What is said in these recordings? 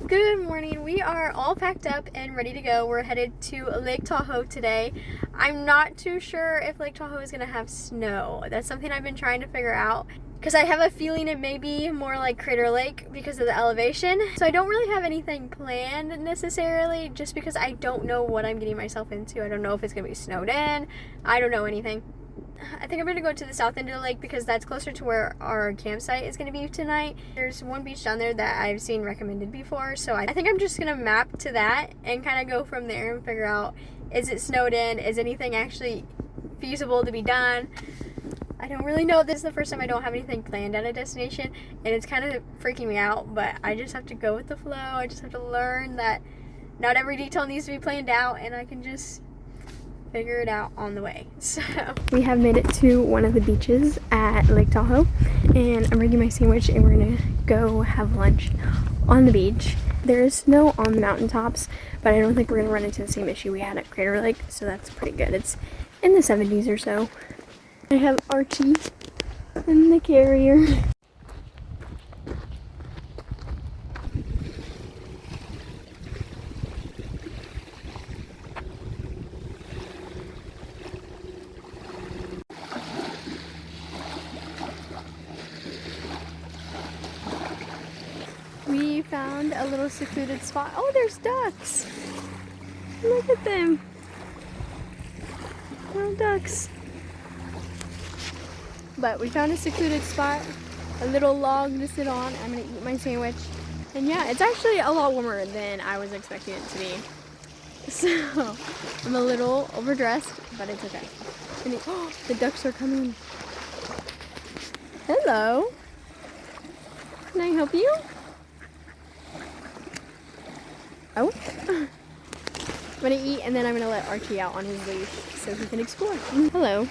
Good morning. We are all packed up and ready to go. We're headed to Lake Tahoe today. I'm not too sure if Lake Tahoe is going to have snow. That's something I've been trying to figure out because I have a feeling it may be more like Crater Lake because of the elevation. So I don't really have anything planned necessarily just because I don't know what I'm getting myself into. I don't know if it's going to be snowed in. I don't know anything. I think I'm going to go to the south end of the lake because that's closer to where our campsite is going to be tonight. There's one beach down there that I've seen recommended before, so I think I'm just going to map to that and kind of go from there and figure out, is it snowed in? Is anything actually feasible to be done? I don't really know. This is the first time I don't have anything planned at a destination, and it's kind of freaking me out, but I just have to go with the flow. I just have to learn that not every detail needs to be planned out, and I can just figure it out on the way. So we have made it to one of the beaches at Lake Tahoe, and I'm bringing my sandwich and we're gonna go have lunch on the beach. There is snow on the mountaintops, but I don't think we're gonna run into the same issue we had at Crater Lake, so that's pretty good. It's in the 70s or so. I have Archie in the carrier. We found a little secluded spot. Oh, there's ducks. Look at them. Little ducks. But we found a secluded spot, a little log to sit on. I'm gonna eat my sandwich. And yeah, it's actually a lot warmer than I was expecting it to be. So I'm a little overdressed, but it's okay. And oh, the ducks are coming. Hello. Can I help you? Oh. I'm gonna eat and then I'm gonna let Archie out on his leash so he can explore. Hello.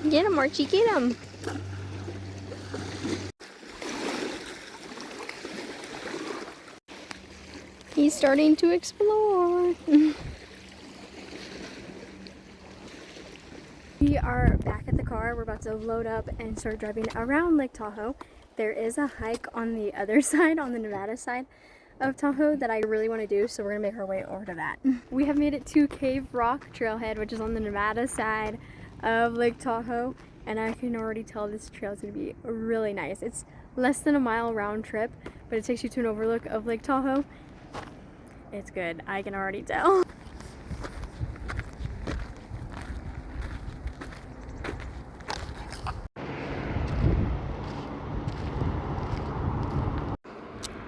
Get him, Archie, get him. He's starting to explore. We are back at the car. We're about to load up and start driving around Lake Tahoe. There is a hike on the other side, on the Nevada side of Tahoe, that I really want to do, so we're gonna make our way over to that. We have made it to Cave Rock Trailhead, which is on the Nevada side of Lake Tahoe, and I can already tell this trail is gonna be really nice. It's less than a mile round trip, but it takes you to an overlook of Lake Tahoe. It's good, I can already tell.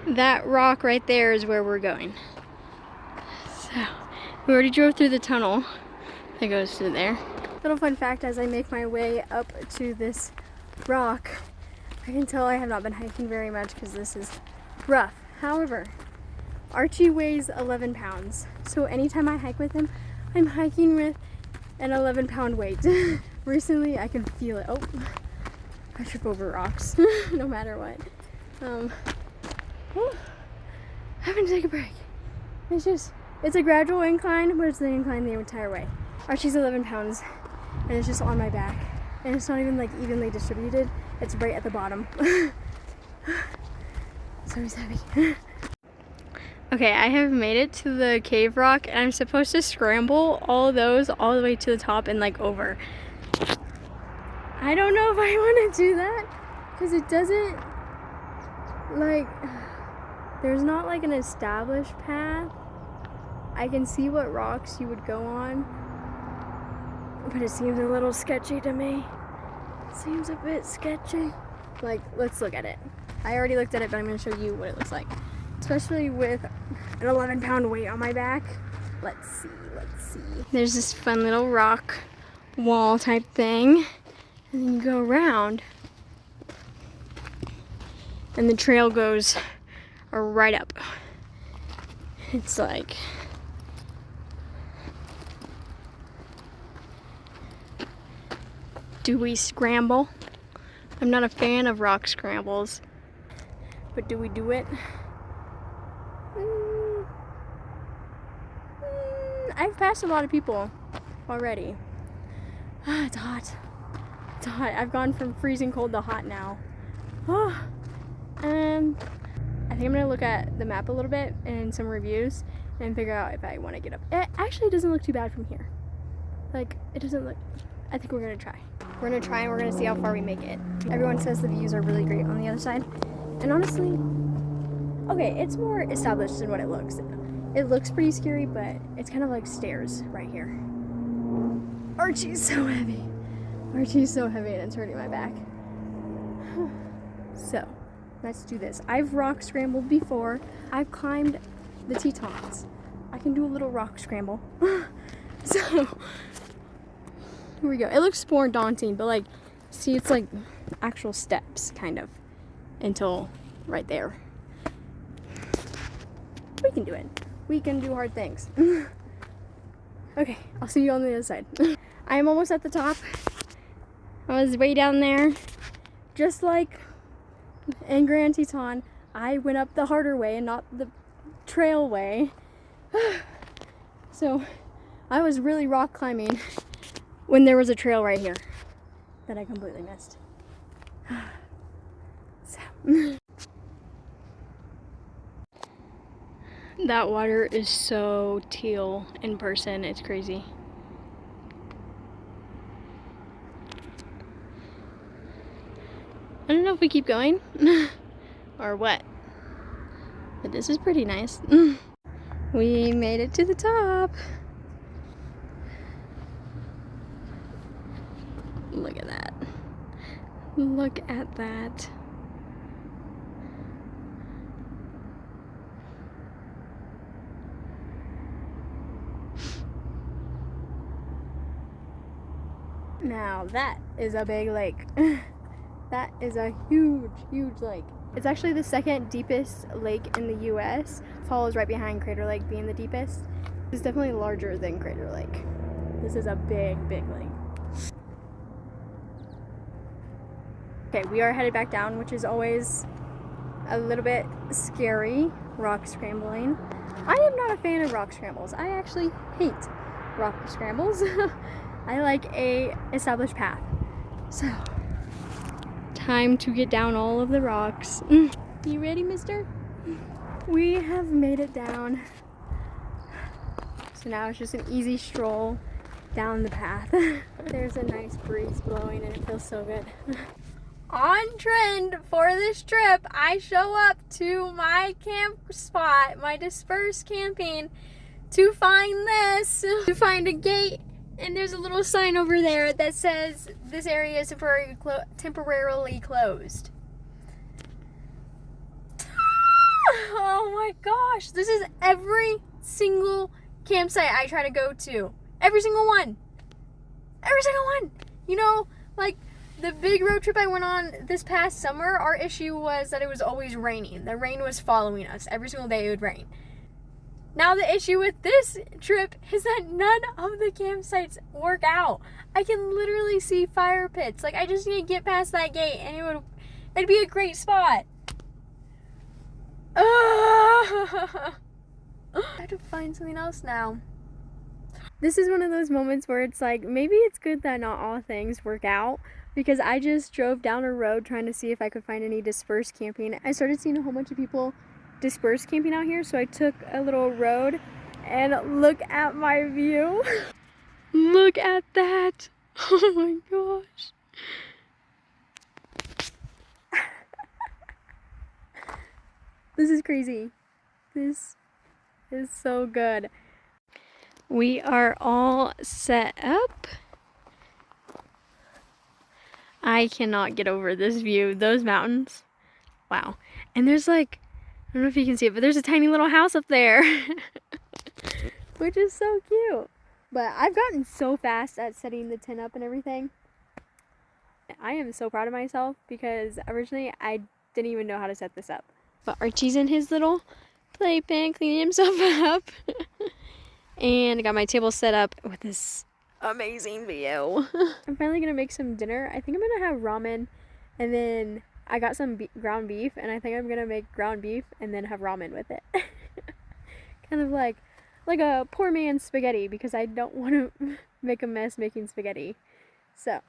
That rock right there is where we're going. So, we already drove through the tunnel that goes through there. Little fun fact, as I make my way up to this rock, I can tell I have not been hiking very much because this is rough. However, Archie weighs 11 pounds. So anytime I hike with him, I'm hiking with an 11-pound weight. Recently, I can feel it. Oh, I trip over rocks no matter what. Having to take a break. It's a gradual incline, but it's the incline the entire way. Archie's 11 pounds, and it's just on my back. And it's not even like evenly distributed. It's right at the bottom. So he's heavy. Okay, I have made it to the cave rock, and I'm supposed to scramble all those all the way to the top and like over. I don't know if I want to do that, because it doesn't, like, there's not like an established path. I can see what rocks you would go on, but it seems a little sketchy to me. It seems a bit sketchy. Like, let's look at it. I already looked at it, but I'm going to show you what it looks like. Especially with an 11-pound weight on my back. Let's see. There's this fun little rock wall type thing. And then you go around. And the trail goes right up. It's like, do we scramble? I'm not a fan of rock scrambles, but do we do it? I've passed a lot of people already. It's hot. It's hot. I've gone from freezing cold to hot now. Oh. I think I'm gonna look at the map a little bit and some reviews and figure out if I want to get up. It actually doesn't look too bad from here. Like, it doesn't look, I think we're gonna try. We're gonna try and we're gonna see how far we make it. Everyone says the views are really great on the other side. And honestly, okay, it's more established than what it looks. It looks pretty scary, but it's kind of like stairs right here. Archie's so heavy. Archie's so heavy and it's hurting my back. So, let's do this. I've rock scrambled before. I've climbed the Tetons. I can do a little rock scramble. So, here we go. It looks more daunting, but like, see, it's like actual steps, kind of, until right there. We can do it. We can do hard things. Okay, I'll see you on the other side. I am almost at the top. I was way down there. Just like in Grand Teton, I went up the harder way and not the trail way. So I was really rock climbing when there was a trail right here that I completely missed. So. That water is so teal in person, it's crazy. I don't know if we keep going or what, but this is pretty nice. We made it to the top. Look at that. Look at that. Now that is a big lake. That is a huge, huge lake. It's actually the second deepest lake in the US. Follows right behind Crater Lake being the deepest. It's definitely larger than Crater Lake. This is a big, big lake. Okay, we are headed back down, which is always a little bit scary, rock scrambling. I am not a fan of rock scrambles. I actually hate rock scrambles. I like a established path. So, time to get down all of the rocks. You ready, mister? We have made it down. So now it's just an easy stroll down the path. There's a nice breeze blowing and it feels so good. On trend for this trip, I show up to my camp spot, my dispersed camping, to find this, to find a gate. And there's a little sign over there that says this area is temporarily closed. Oh my gosh, this is every single campsite I try to go to. Every single one. Every single one. You know, like the big road trip I went on this past summer, our issue was that it was always raining. The rain was following us. Every single day it would rain. Now the issue with this trip is that none of the campsites work out. I can literally see fire pits. Like, I just need to get past that gate and it'd be a great spot. I have to find something else now. This is one of those moments where it's like, maybe it's good that not all things work out, because I just drove down a road trying to see if I could find any dispersed camping. I started seeing a whole bunch of people dispersed camping out here, so I took a little road and look at my view. Look at that. Oh my gosh. This is crazy. This is so good. We are all set up. I cannot get over this view. Those mountains. Wow. And there's like, I don't know if you can see it, but there's a tiny little house up there. Which is so cute. But I've gotten so fast at setting the tent up and everything. I am so proud of myself because originally I didn't even know how to set this up. But Archie's in his little playpen cleaning himself up. And I got my table set up with this amazing view. I'm finally going to make some dinner. I think I'm going to have ramen, and then I got some ground beef, and I think I'm going to make ground beef and then have ramen with it. Kind of like a poor man's spaghetti, because I don't want to make a mess making spaghetti. So,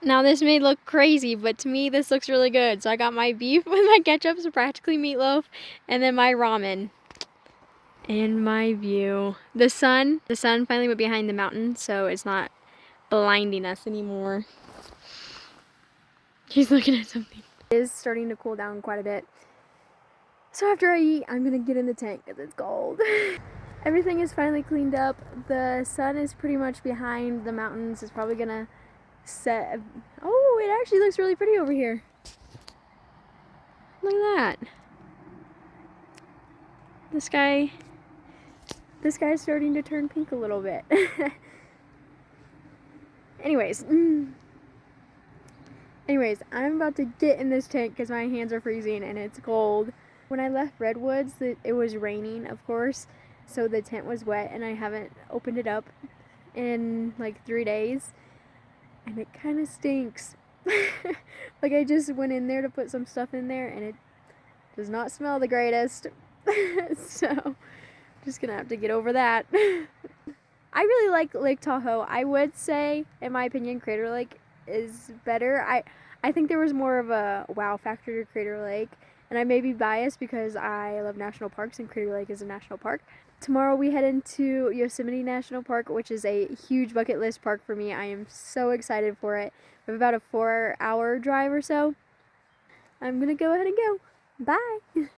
Now this may look crazy, but to me this looks really good. So I got my beef with my ketchup, so practically meatloaf, and then my ramen. And my view. The sun finally went behind the mountain, so it's not blinding us anymore. He's looking at something. It is starting to cool down quite a bit. So after I eat, I'm gonna get in the tent because it's cold. Everything is finally cleaned up. The sun is pretty much behind the mountains. It's probably gonna set. Oh, it actually looks really pretty over here. Look at that. This guy's starting to turn pink a little bit. Anyways, I'm about to get in this tent because my hands are freezing and it's cold. When I left Redwoods, it was raining, of course, so the tent was wet and I haven't opened it up in like 3 days, and it kind of stinks. Like I just went in there to put some stuff in there and it does not smell the greatest. So just gonna have to get over that. I really like Lake Tahoe. I would say, in my opinion, Crater Lake is better. I think there was more of a wow factor to Crater Lake, and I may be biased because I love national parks and Crater Lake is a national park. Tomorrow we head into Yosemite National Park, which is a huge bucket list park for me. I am so excited for it. We have about a 4-hour drive or so. I'm gonna go ahead and go. Bye!